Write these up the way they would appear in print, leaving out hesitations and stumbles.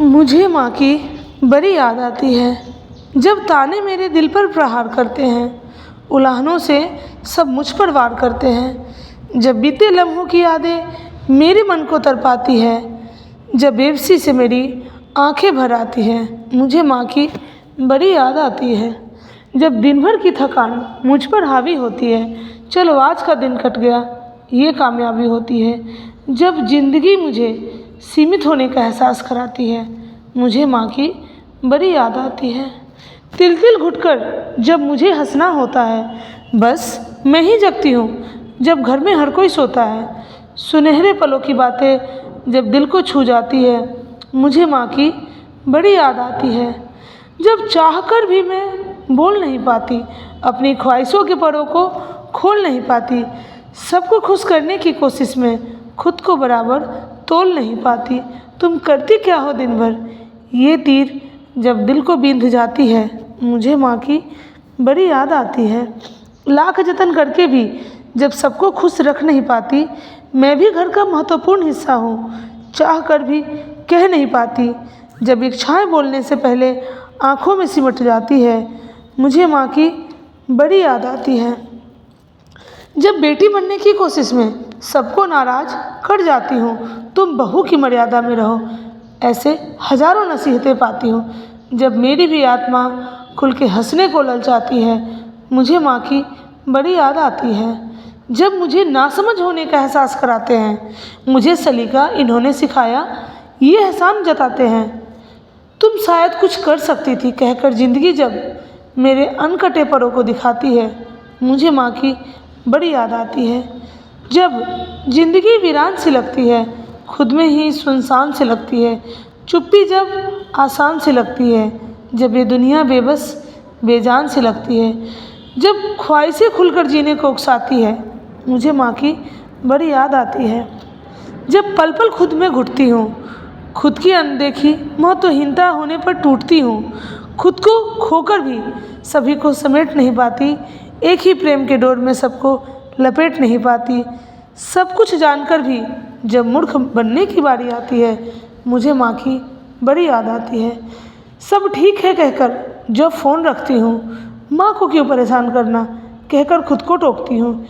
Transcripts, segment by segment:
मुझे माँ की बड़ी याद आती है, जब ताने मेरे दिल पर प्रहार करते हैं, उलाहनों से सब मुझ पर वार करते हैं। जब बीते लम्हों की यादें मेरे मन को तड़पाती है, जब बेबसी से मेरी आंखें भर आती हैं, मुझे माँ की बड़ी याद आती है। जब दिन भर की थकान मुझ पर हावी होती है, चलो आज का दिन कट गया, ये कामयाबी होती है। जब ज़िंदगी मुझे सीमित होने का एहसास कराती है, मुझे माँ की बड़ी याद आती है। तिल तिल घुटकर जब मुझे हंसना होता है, बस मैं ही जगती हूँ जब घर में हर कोई सोता है। सुनहरे पलों की बातें जब दिल को छू जाती है, मुझे माँ की बड़ी याद आती है। जब चाहकर भी मैं बोल नहीं पाती, अपनी ख्वाहिशों के परों को खोल नहीं पाती, सबको खुश करने की कोशिश में खुद को बराबर तोल नहीं पाती। तुम करती क्या हो दिन भर? ये तीर जब दिल को बींध जाती है, मुझे माँ की बड़ी याद आती है। लाख जतन करके भी जब सबको खुश रख नहीं पाती, मैं भी घर का महत्वपूर्ण हिस्सा हूँ, चाह कर भी कह नहीं पाती। जब इच्छाएं बोलने से पहले आँखों में सिमट जाती है, मुझे माँ की बड़ी याद आती है। जब बेटी बनने की कोशिश में सबको नाराज कर जाती हूँ, तुम बहू की मर्यादा में रहो, ऐसे हजारों नसीहतें पाती हूँ। जब मेरी भी आत्मा खुल के हंसने को ललचाती है, मुझे माँ की बड़ी याद आती है। जब मुझे नासमझ होने का एहसास कराते हैं, मुझे सलीका इन्होंने सिखाया, ये एहसान जताते हैं। तुम शायद कुछ कर सकती थी कहकर ज़िंदगी जब मेरे अनकटे परों को दिखाती है, मुझे माँ की बड़ी याद आती है। जब ज़िंदगी वीरान सी लगती है, खुद में ही सुनसान सी लगती है, चुप्पी जब आसान सी लगती है, जब ये दुनिया बेबस बेजान सी लगती है, जब ख्वाहिशें खुलकर जीने को उकसाती है, मुझे माँ की बड़ी याद आती है। जब पल पल खुद में घुटती हूँ, खुद की अनदेखी महत्वहीनता होने पर टूटती हूँ, खुद को खोकर भी सभी को समेट नहीं पाती, एक ही प्रेम के डोर में सबको लपेट नहीं पाती। सब कुछ जानकर भी जब मूर्ख बनने की बारी आती है, मुझे माँ की बड़ी याद आती है। सब ठीक है कहकर जब फ़ोन रखती हूँ, माँ को क्यों परेशान करना कहकर खुद को टोकती हूँ।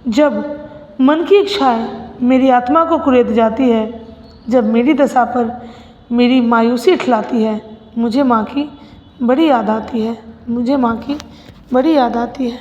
जब मन की इच्छाएं मेरी आत्मा को कुरेद जाती है, जब मेरी दशा पर मेरी मायूसी ठिठलाती है, मुझे माँ की बड़ी याद आती है। मुझे माँ की बड़ी याद आती है।